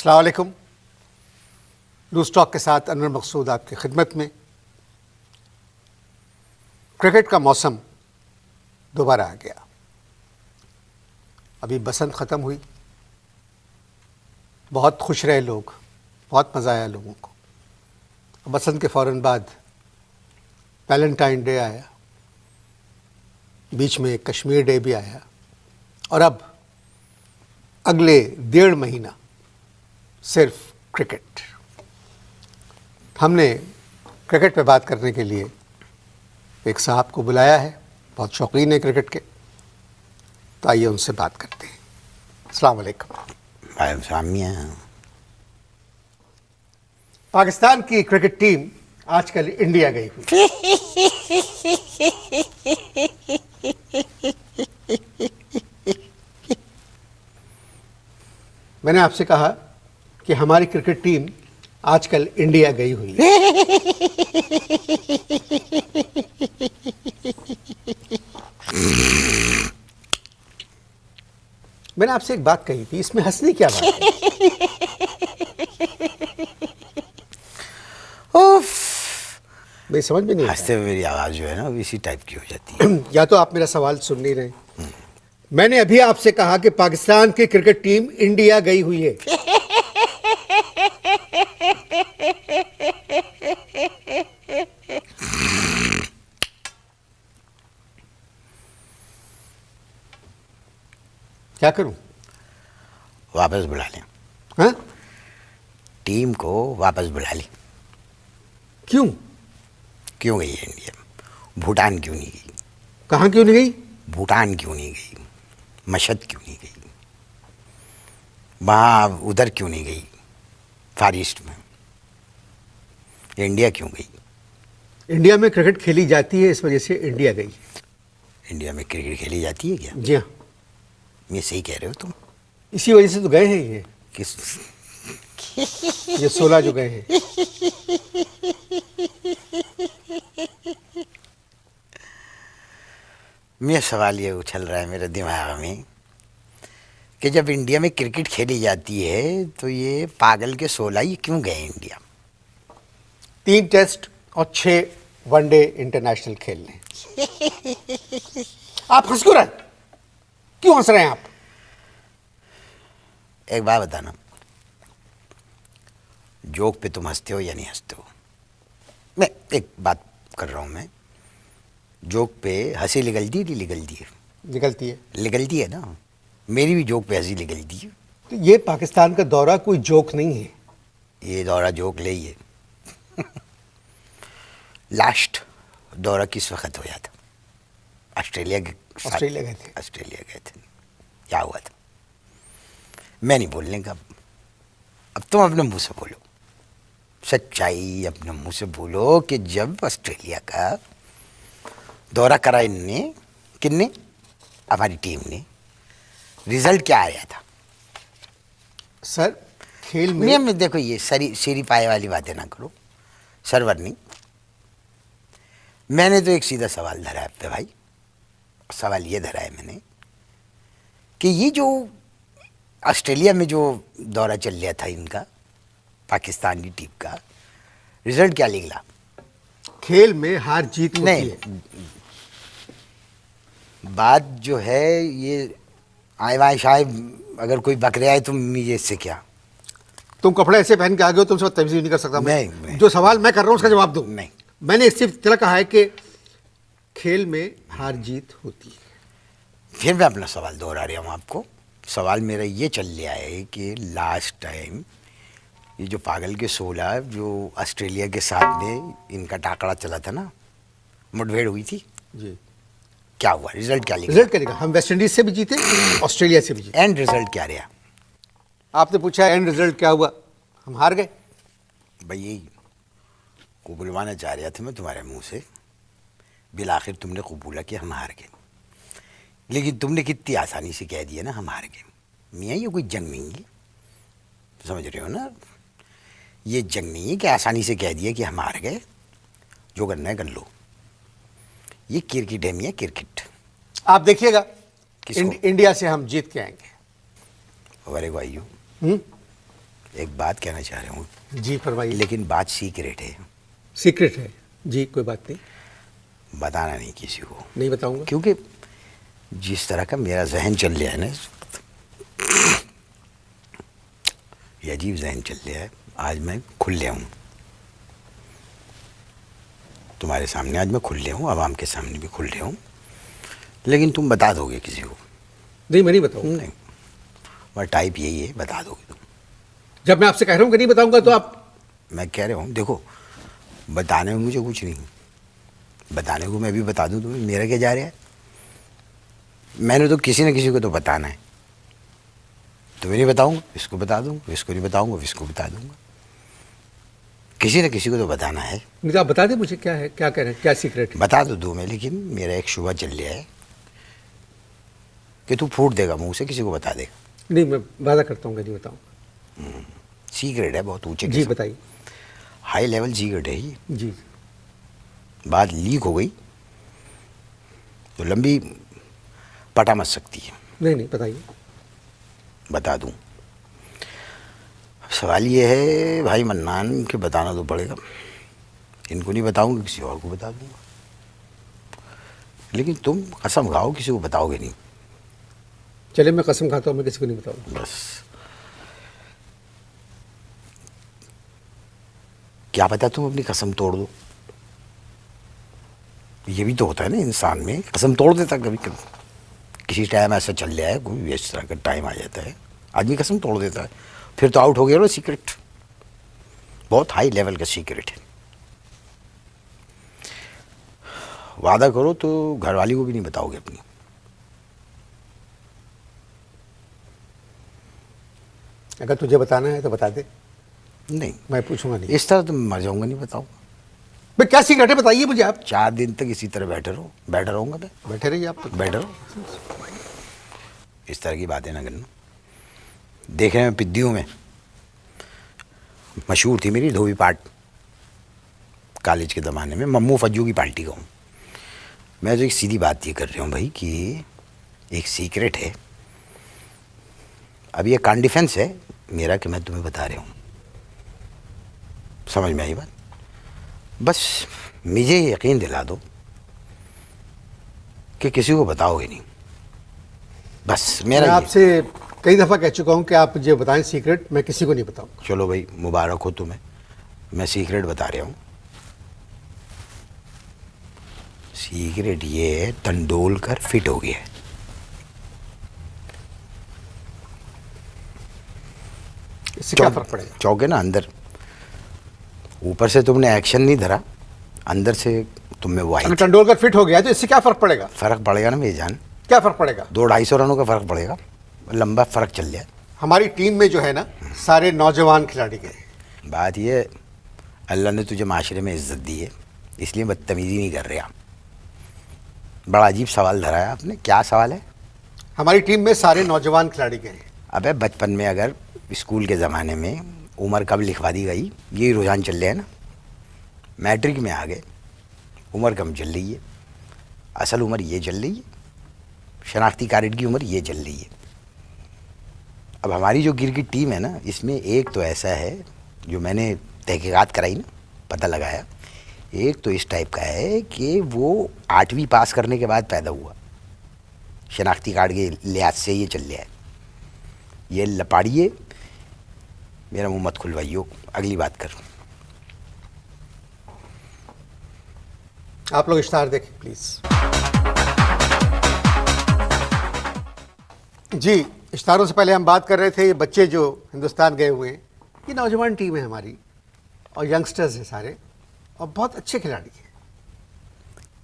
अस्सलाम वालेकुम। News talk के साथ अनवर मकसूद आपकी खिदमत में। क्रिकेट का मौसम दोबारा आ गया। अभी बसंत ख़त्म हुई, बहुत खुश रहे लोग, बहुत मज़ा आया लोगों को। बसंत के फ़ौरन बाद वैलेंटाइन डे आया, बीच में कश्मीर डे भी आया, और अब अगले 1.5 महीना सिर्फ क्रिकेट। हमने क्रिकेट पे बात करने के लिए एक साहब को बुलाया है, बहुत शौकीन है क्रिकेट के, तो आइए उनसे बात करते हैं। अस्सलाम वालेकुम। पाकिस्तान की क्रिकेट टीम आजकल इंडिया गई हुई। मैंने आपसे कहा कि हमारी क्रिकेट टीम आजकल इंडिया गई हुई है। मैंने आपसे एक बात कही थी, इसमें हंसने क्या बात है? मेरी समझ में नहीं हंसते हुए मेरी आवाज़ जो है ना इसी टाइप की हो जाती है। या तो आप मेरा सवाल सुन नहीं रहे। मैंने अभी आपसे कहा कि पाकिस्तान की क्रिकेट टीम इंडिया गई हुई है। क्या करूं? वापस बुला लें। हाँ? टीम को वापस बुला लें। क्यों? क्यों गई है इंडिया? भूटान क्यों नहीं गई? कहाँ क्यों नहीं गई? भूटान क्यों नहीं गई? मशहद क्यों नहीं गई? वहाँ उधर क्यों नहीं गई? फार ईस्ट में इंडिया क्यों गई? इंडिया में क्रिकेट खेली जाती है, इस वजह से इंडिया गई। इंडिया में क्रिकेट खेली जाती है क्या? जी हाँ, ये सही कह रहे हो तुम। इसी वजह से तो गए हैं ये किस 16 जो गए हैं। मेरा सवाल ये उछल रहा है मेरे दिमाग में कि जब इंडिया में क्रिकेट खेली जाती है तो ये पागल के 16 ये क्यों गए इंडिया? 3 टेस्ट और 6 वनडे इंटरनेशनल खेलने। आप हंस क्यों रहे? क्यों हंस रहे हैं आप? एक बात बताना, जोक पे तुम हंसते हो या नहीं हंसते हो? मैं एक बात कर रहा हूँ, मैं जोक पे हंसी निकलती है, निकलती है? निकलती है। निकलती है ना। मेरी भी जोक पे हंसी निकलती है। तो ये पाकिस्तान का दौरा कोई जोक नहीं है। ये दौरा जोक ले ही है। लास्ट दौरा किस वक्त होया था? ऑस्ट्रेलिया के साथ। ऑस्ट्रेलिया गए थे। ऑस्ट्रेलिया गए थे। क्या हुआ था? मैं नहीं बोलने का। अब तुम अपने मुंह से बोलो, सच्चाई अपने मुंह से बोलो कि जब ऑस्ट्रेलिया का दौरा करा इनने, किनने? हमारी टीम ने, रिजल्ट क्या आया था? सर खेल में देखो ये सीरी पाए वाली बातें ना करो, सर्वर नहीं। मैंने तो एक सीधा सवाल धरा है अपने भाई। सवाल ये धरा है मैंने कि ये जो ऑस्ट्रेलिया में जो दौरा चल रहा था इनका, पाकिस्तानी टीम का, रिजल्ट क्या निकला? खेल में हार जीत होती नहीं, है। बात जो है ये आए वाए शायद अगर कोई बकरे आए तो मुझे इससे क्या? तुम कपड़े ऐसे पहन के आ गए हो, तुमसे तमीज़ नहीं कर सकता मैं। नहीं। जो सवाल मैं कर रहा हूँ उसका जवाब दो। नहीं। मैंने सिर्फ इतना कहा है कि खेल में हार जीत होती है। फिर मैं अपना सवाल दोहरा रहा हूँ आपको। सवाल मेरा ये चल रहा है कि लास्ट टाइम ये जो पागल के 16 जो ऑस्ट्रेलिया के साथ में इनका टाकरा चला था ना, मुठभेड़ हुई थी जी। क्या हुआ? रिजल्ट क्या निकला? रिजल्ट क्या निकला? हम वेस्ट इंडीज से भी जीते, ऑस्ट्रेलिया से भी जीते। एंड रिजल्ट क्या रहा? आपने पूछा एंड रिजल्ट क्या हुआ? हम हार गए। भाई यही को बुलवाना चाह रहा था मैं तुम्हारे मुंह से। बिल आखिर तुमने कबूला कि हम हार गए, लेकिन तुमने कितनी आसानी से कह दिया ना हम हार गए। मियाँ ये कोई जंग नहीं है, समझ रहे हो ना? ये जंग नहीं है कि आसानी से कह दिया कि हम हार गए, जो करना है कर लो। ये क्रिकेट है मियाँ, क्रिकेट। आप देखिएगा किसको? इंडिया से हम जीत के आएंगे। वेरी भाइयों, एक बात कहना चाह रहा हूँ, जी फरमाइए। लेकिन बात सीक्रेट है, सीक्रेट है जी, कोई बात नहीं। बताना नहीं किसी को, नहीं बताऊंगा। क्योंकि जिस तरह का मेरा जहन चल रहा है ना इस वक्त, ये अजीब जहन चल रहा है। आज मैं खुल लिया हूँ तुम्हारे सामने, आज मैं खुल लिया हूँ, आवाम के सामने भी खुल लिया हूँ, लेकिन तुम बता दोगे किसी को? नहीं, मैं नहीं बताऊंगा। नहीं, वह टाइप यही है, बता दोगे तुम। जब मैं आपसे कह रहा हूँ कि नहीं बताऊंगा तो आप। मैं कह रहा हूँ, देखो बताने में मुझे कुछ नहीं, बताने को मैं भी बता दूँ तुम्हें, मेरा क्या जा रहा है? मैंने तो किसी न किसी को तो बताना है। तुम्हें नहीं बताऊंगा, इसको बता दूंगा, इसको नहीं बताऊंगा, इसको बता दूंगा, किसी न किसी को तो बताना है। नहीं तो आप बता दें मुझे, क्या है, क्या कह रहे हैं, क्या सीक्रेट है? बता तो दूँ मैं, लेकिन मेरा एक शुबा चल रहा है कि तू फूट देगा मुंह से, किसी को बता देगा। नहीं, मैं वादा करता हूँ कि नहीं बताऊंगा। सीक्रेट है, बहुत ऊंचे जी बताइए। हाई लेवल सीक्रेट है ये। जी। बात लीक हो गई तो लंबी पटा मच सकती है। नहीं नहीं, बताइए। बता दूं, सवाल ये है भाई मन्नान कि बताना तो पड़ेगा, इनको नहीं बताऊंगा, किसी और को बता दूंगा, लेकिन तुम कसम खाओ किसी को बताओगे नहीं। चले, मैं कसम खाता हूँ, मैं किसी को नहीं बताऊंगा। बस, क्या पता तुम अपनी कसम तोड़ दो, ये भी तो होता है ना, इंसान में कसम तोड़ देता कभी कभी। किसी टाइम ऐसा चल रहा है, कोई इस तरह का टाइम आ जाता है, आदमी कसम तोड़ देता है, फिर तो आउट हो गया ना सीक्रेट। बहुत हाई लेवल का सीक्रेट है। वादा करो तो घरवाली को भी नहीं बताओगे अपनी। अगर तुझे बताना है तो बता दे, नहीं, मैं पूछूंगा नहीं। इस तरह तो मर जाऊंगा, नहीं बताऊंगा। भाई क्या सीक्रेट है, बताइए मुझे आप। 4 दिन तक इसी तरह बैठा रहूंगा मैं। बैठे रहिए आप तो। बैठा रहो, इस तरह की बातें ना करना। देखे मैं पिद्दियों में मशहूर थी मेरी धोबी पाट, कॉलेज के ज़माने में, मम्मू फज्जू की पार्टी का हूँ मैं। तो एक सीधी बात ये कर रहा हूँ भाई कि एक सीक्रेट है, अब ये कान डिफेंस है मेरा कि मैं तुम्हें बता रहा हूँ, समझ में आई बात? बस मुझे यकीन दिला दो कि किसी को बताओगे नहीं, बस मेरा। मैं आपसे कई दफ़ा कह चुका हूँ कि आप मुझे बताएं सीक्रेट, मैं किसी को नहीं बताऊंगा। चलो भाई, मुबारक हो तुम्हें, मैं सीक्रेट बता रहा हूँ। सीक्रेट ये है, तेंदुलकर फिट हो गया है। इससे क्या फर्क पड़ेगा? चौके ना अंदर, ऊपर से तुमने एक्शन नहीं धरा, अंदर से तुम में वो आई। अगर तेंदुलकर फिट हो गया तो इससे क्या फर्क पड़ेगा? फर्क पड़ेगा ना मेरी जान। क्या फर्क पड़ेगा? 200-250 रनों का फर्क पड़ेगा, लंबा फर्क चल जाए। हमारी टीम में जो है ना, सारे नौजवान खिलाड़ी गए। बात ये, अल्लाह ने तुझे माशरे में इज्जत दी है, इसलिए बदतमीजी नहीं कर रहा। बड़ा अजीब सवाल धरा है आपने, क्या सवाल है? हमारी टीम में सारे नौजवान खिलाड़ी गए। अबे बचपन में, अगर स्कूल के ज़माने में उम्र कब लिखवा दी गई, यही रुझान चल रहा है ना। मैट्रिक में आ गए, उम्र कम चल रही है, असल उम्र ये चल रही है, शनाख्ती कार्ड की उम्र ये चल रही है। अब हमारी जो क्रिकेट टीम है ना, इसमें एक तो ऐसा है जो मैंने तहकीकात कराई ना, पता लगाया, एक तो इस टाइप का है कि वो 8वीं पास करने के बाद पैदा हुआ, शनाख्ती कार्ड के लिहाज से ये चल रहा है। ये लपाड़िए, मेरा मुंह मत खुलवाइयो, अगली बात कर। आप लोग इश्तार देखें प्लीज। जी, इश्तारों से पहले हम बात कर रहे थे, ये बच्चे जो हिंदुस्तान गए हुए हैं, ये नौजवान टीम है हमारी, और यंगस्टर्स हैं सारे, और बहुत अच्छे खिलाड़ी हैं।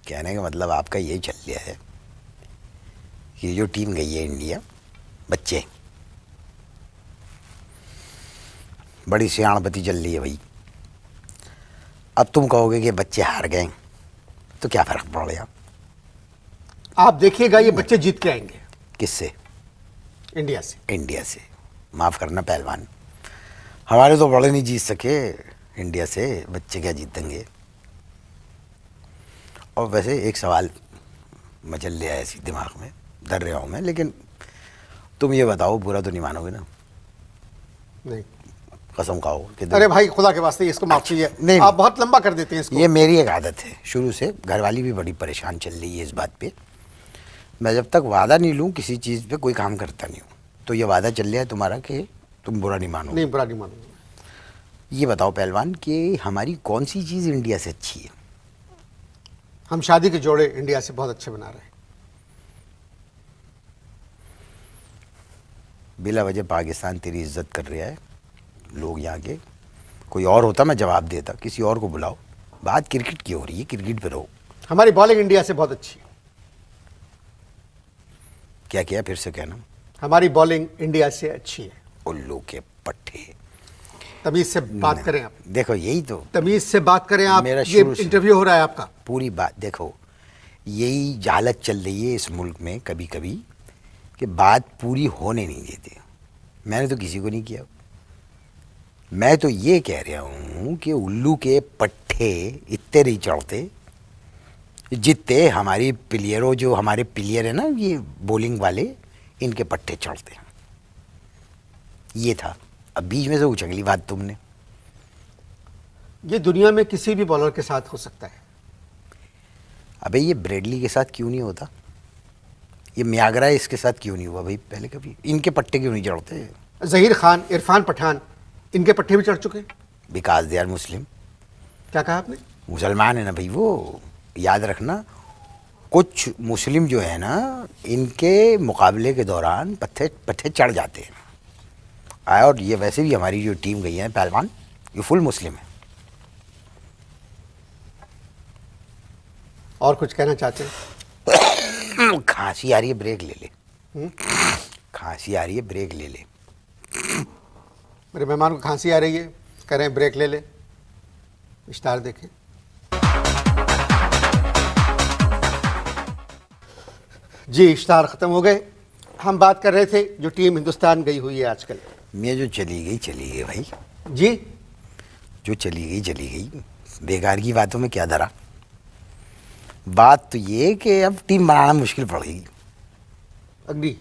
कहने का मतलब आपका यही चल रहा है कि जो टीम गई है इंडिया, बच्चे, बड़ी सियाणपति चल रही है भाई। अब तुम कहोगे कि बच्चे हार गए तो क्या फ़र्क पड़ेगा? आप देखिएगा ये बच्चे जीत के आएंगे। किससे? इंडिया से। इंडिया से। माफ़ करना पहलवान, हमारे तो बड़े नहीं जीत सके इंडिया से, बच्चे क्या जीतेंगे? और वैसे एक सवाल मचल लिया है ऐसी दिमाग में, डर रहा हूँ मैं, लेकिन तुम ये बताओ, बुरा तो नहीं मानोगे ना? नहीं। कसम खाओ कि अरे भाई खुदा के वास्ते इसको माफ कीजिए, नहीं। आप बहुत लंबा कर देते हैं इसको। ये मेरी एक आदत है शुरू से, घरवाली भी बड़ी परेशान चल रही है इस बात पे। मैं जब तक वादा नहीं लूँ किसी चीज़ पे कोई काम करता नहीं हूँ। तो ये वादा चल रहा है तुम्हारा कि तुम बुरा नहीं मानो। नहीं, बुरा नहीं मानूंगा। ये बताओ पहलवान कि हमारी कौन सी चीज़ इंडिया से अच्छी है? हम शादी के जोड़े इंडिया से बहुत अच्छे बना रहे हैं। बिला वजह पाकिस्तान तेरी इज्जत कर रहा है, लोग यहाँ के। कोई और होता मैं जवाब देता, किसी और को बुलाओ। बात क्रिकेट की हो रही है, क्रिकेट पे रहो। हमारी बॉलिंग इंडिया से बहुत अच्छी है। क्या किया, फिर से कहना। हमारी बॉलिंग इंडिया से अच्छी है। उल्लू के पट्टे। तमीज से बात करें आप, देखो यही तो, तमीज से बात करें आप। मेरा ये शुरू से इंटरव्यू हो रहा है आपका। पूरी बात देखो, यही जहालत चल रही है इस मुल्क में कभी कभी कि बात पूरी होने नहीं देते। मैंने तो किसी को नहीं किया। मैं तो ये कह रहा हूँ कि उल्लू के पट्टे इतने नहीं चढ़ते जितने हमारी प्लेयरों, जो हमारे प्लेयर है ना ये बॉलिंग वाले, इनके पट्टे चढ़ते हैं। ये था। अब बीच में से उछली बात तुमने। ये दुनिया में किसी भी बॉलर के साथ हो सकता है। अबे ये ब्रेडली के साथ क्यों नहीं होता? ये म्यागरा इसके साथ क्यों नहीं हुआ भाई पहले कभी? इनके पट्टे क्यों नहीं चढ़ते? जहीर खान, इरफान पठान, इनके पट्टे भी चढ़ चुके हैं। Because they are Muslim. क्या कहा आपने? मुसलमान है ना भाई वो, याद रखना। कुछ मुस्लिम जो है ना, इनके मुकाबले के दौरान पट्टे चढ़ जाते हैं। और ये वैसे भी हमारी जो टीम गई है पहलवान, ये फुल मुस्लिम है। और कुछ कहना चाहते हैं? खांसी आ रही है, ब्रेक ले ले। खांसी आ रही है, ब्रेक ले ले। मेरे मेहमान को खांसी आ रही है, कह रहे हैं ब्रेक ले ले। इश्तार देखें। जी, इश्तार ख़त्म हो गए। हम बात कर रहे थे जो टीम हिंदुस्तान गई हुई है आजकल। मैं जो चली गई भाई। जी, जो चली गई। बेकार की बातों में क्या धरा? बात तो ये कि अब टीम बनाना मुश्किल पड़ेगी। अग्नि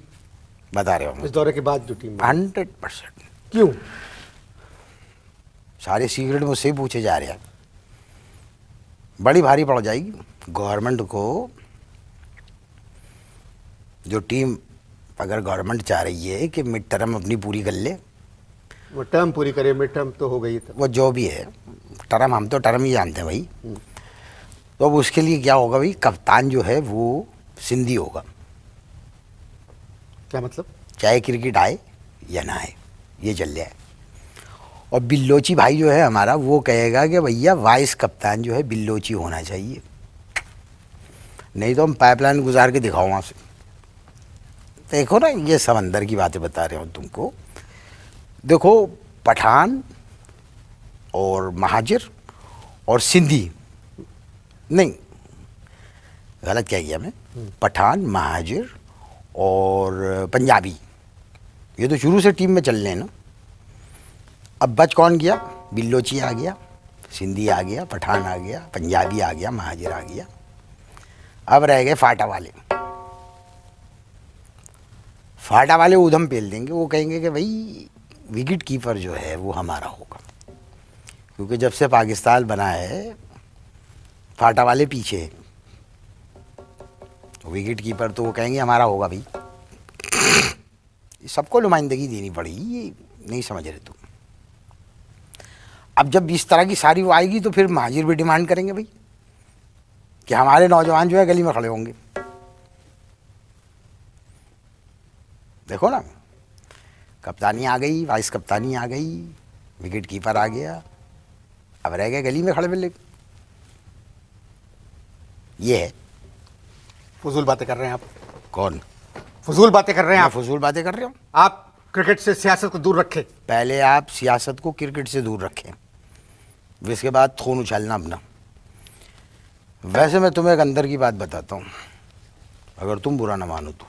बता रहे हो इस दौरे के बाद जो टीम 100%। क्यों? सारे सीक्रेट मुझसे ही पूछे जा रहे हैं। बड़ी भारी पड़ जाएगी गवर्नमेंट को। जो टीम, अगर गवर्नमेंट चाह रही है कि मिड टर्म अपनी पूरी कर ले, वो टर्म पूरी करे। मिड टर्म तो हो गई। वो जो भी है टर्म, हम तो टर्म ही जानते हैं भाई। तो अब उसके लिए क्या होगा भाई? कप्तान जो है वो सिंधी होगा। क्या मतलब? चाहे क्रिकेट आए या ना आए, ये चल जाए। और बिल्लोची भाई जो है हमारा, वो कहेगा कि भैया वाइस कप्तान जो है बिल्लोची होना चाहिए, नहीं तो हम पाइपलाइन गुजार के दिखाओ वहाँ से। देखो ना, ये समंदर की बातें बता रहे हूँ तुमको। देखो, पठान और महाजिर और सिंधी, नहीं गलत क्या किया मैं, पठान, महाजिर और पंजाबी, ये तो शुरू से टीम में चल रहे हैं ना। अब बच कौन गया? बिल्लोची आ गया, सिंधी आ गया, पठान आ गया, पंजाबी आ गया, महाजिर आ गया। अब रह गए फाटा वाले। फाटा वाले ऊधम पेल देंगे। वो कहेंगे कि भाई विकेट कीपर जो है वो हमारा होगा, क्योंकि जब से पाकिस्तान बना है फाटा वाले पीछे है। विकेट कीपर तो वो कहेंगे हमारा होगा भाई। सबको नुमाइंदगी देनी पड़ेगी, ये नहीं समझ रहे तुम। अब जब इस तरह की सारी वो आएगी तो फिर महाजिर भी डिमांड करेंगे भाई कि हमारे नौजवान जो है गली में खड़े होंगे। देखो ना, कप्तानी आ गई, वाइस कप्तानी आ गई, विकेट कीपर आ गया, अब रह गए गली में खड़े बिल्ले। ये है। फजूल बातें कर रहे हैं आप। कौन फजूल बातें कर रहे हैं मैं आप? फजूल बातें कर रहे हो? आप क्रिकेट से सियासत को दूर रखें। पहले आप सियासत को क्रिकेट से दूर रखें, इसके बाद खून उछालना अपना। वैसे मैं तुम्हें एक अंदर की बात बताता हूँ, अगर तुम बुरा ना मानो तो।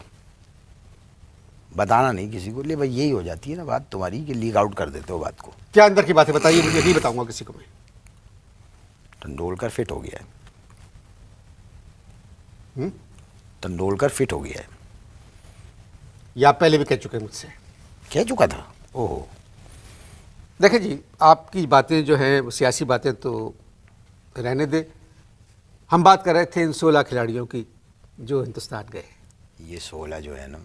बताना नहीं किसी को, ले भाई यही हो जाती है ना बात तुम्हारी कि लीक आउट कर देते हो बात को। क्या अंदर की बातें बताइए, मुझे नहीं बताऊंगा किसी को मैं। तेंदुलकर फिट हो गया है। तेंदुलकर फिट हो गया है। या पहले भी कह चुके हैं मुझसे। कह चुका था? ओहो, देखिए जी, आपकी बातें जो हैं वो सियासी बातें तो रहने दे। हम बात कर रहे थे इन 16 खिलाड़ियों की जो हिंदुस्तान गए। ये 16 जो है ना,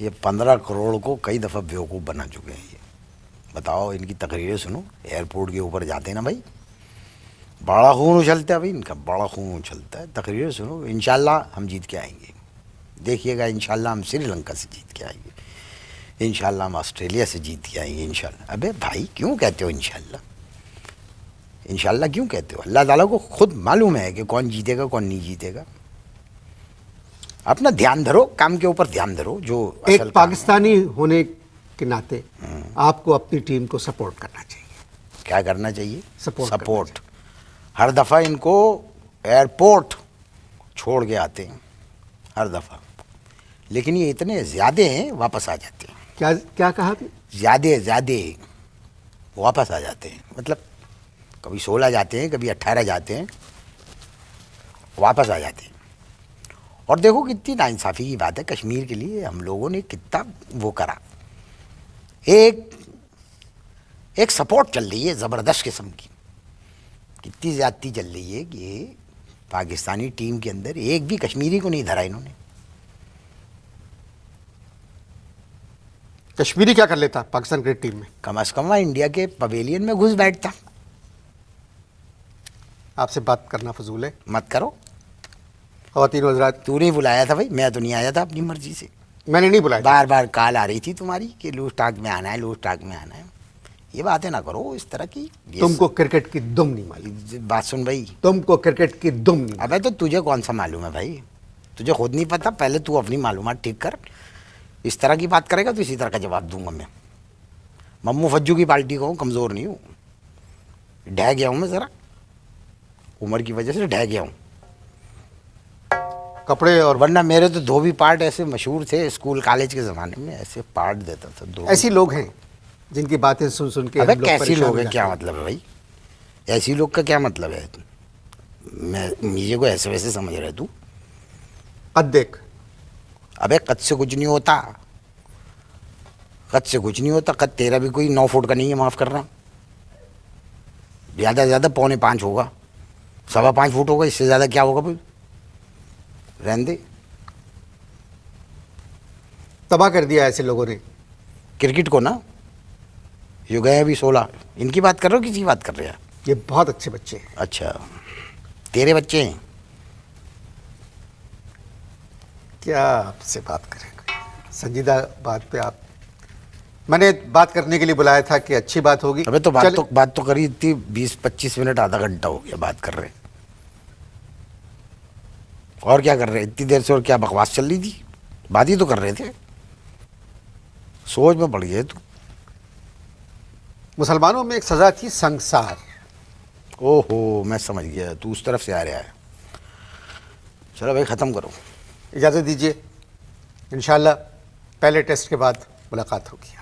ये 15 करोड़ को कई दफ़ा बेवकूफ़ बना चुके हैं। ये बताओ, इनकी तकरीरें सुनो, एयरपोर्ट के ऊपर जाते हैं ना भाई, बड़ा खून उछलता है भाई, इनका बड़ा खून उछलता है। तकरीरें सुनो, इंशाल्लाह हम जीत के आएंगे, देखिएगा, इंशाल्लाह हम श्रीलंका से जीत के आएंगे, इंशाल्लाह हम ऑस्ट्रेलिया से जीत के आएंगे, इंशाल्लाह। अबे भाई, क्यों कहते हो इंशाल्लाह? इंशाल्लाह क्यों कहते हो? अल्लाह ताला को खुद मालूम है कि कौन जीतेगा कौन नहीं जीतेगा। अपना ध्यान धरो, काम के ऊपर ध्यान धरो। जो एक असल पाकिस्तानी होने के नाते आपको अपनी टीम को सपोर्ट करना चाहिए। क्या करना चाहिए? सपोर्ट हर दफ़ा इनको एयरपोर्ट छोड़ के आते हैं, हर दफ़ा, लेकिन ये इतने ज़्यादा हैं वापस आ जाते हैं। क्या क्या कहा आपने? ज़्यादा वापस आ जाते हैं, मतलब कभी 16 जाते हैं, कभी 18 जाते हैं, वापस आ जाते हैं। और देखो कितनी नाइंसाफ़ी की बात है, कश्मीर के लिए हम लोगों ने कितना वो करा। एक सपोर्ट चल रही है ज़बरदस्त किस्म की, कितनी ज़्यादती चल रही है कि पाकिस्तानी टीम के अंदर एक भी कश्मीरी को नहीं धरा इन्होंने। कश्मीरी क्या कर लेता पाकिस्तान क्रिकेट टीम में? कम से कम वहाँ इंडिया के पवेलियन में घुस बैठता। आपसे बात करना फजूल है। मत करो। ख़वातीन हज़रात, तू नहीं बुलाया था भाई, मैं तो नहीं आया था अपनी मर्जी से। मैंने नहीं बुलाया। बार बार कॉल आ रही थी तुम्हारी कि लूज टाक में आना है, लूज टाक में आना है। ये बातें ना करो इस तरह की। तुमको क्रिकेट की दुम नहीं मालूम। बात सुन भाई, तुमको क्रिकेट की दुम नहीं। अबे तो तुझे कौन सा मालूम है भाई? तुझे खुद नहीं पता? पहले तू अपनी मालूमात ठीक कर। इस तरह की बात करेगा तो इसी तरह का जवाब दूंगा मैं। मम्मू फज्जू की पार्टी को हूँ, कमज़ोर नहीं हूँ। ढह गया हूँ मैं, ज़रा उम्र की वजह से ढह गया हूँ। कपड़े और वरना मेरे तो धोबी पार्ट ऐसे मशहूर थे स्कूल कॉलेज के ज़माने में, ऐसे पार्ट देता था धोबी। ऐसी लोग हैं जिनकी बातें सुन सुन के अबे हम लोग कैसी परेशान लोग हो हैं? जाते क्या हैं। मतलब है भाई? ऐसी लोग का क्या मतलब है? मैं मुझे को ऐसे वैसे समझ रहे तू? अब देख, अबे कद से कुछ नहीं होता, कद से कुछ नहीं होता। कद तेरा भी कोई 9 फुट का नहीं है, माफ़ करना। ज़्यादा से ज़्यादा 4.25 होगा, 5.25 फुट होगा, इससे ज़्यादा क्या होगा भाई? रहने दे। तबाह कर दिया ऐसे लोगों ने क्रिकेट को ना, जो गए अभी 16, इनकी बात कर रहे हो, किसी की बात कर रहे हैं? ये बहुत अच्छे बच्चे हैं। अच्छा, तेरे बच्चे हैं? क्या आपसे बात करेंगे संजीदा बात पे आप? मैंने बात करने के लिए बुलाया था कि अच्छी बात होगी। अबे तो बात तो करी थी 20-25 मिनट, आधा घंटा हो गया बात कर रहे। और क्या कर रहे इतनी देर से? और क्या बकवास चल रही थी? बात ही तो कर रहे थे। सोच में पड़ गए तू। मुसलमानों में एक सज़ा थी संसार। ओहो, मैं समझ गया, तू उस तरफ से आ रहा है। चलो भाई, ख़त्म करो। इजाज़त दीजिए, इंशाल्लाह पहले टेस्ट के बाद मुलाकात होगी।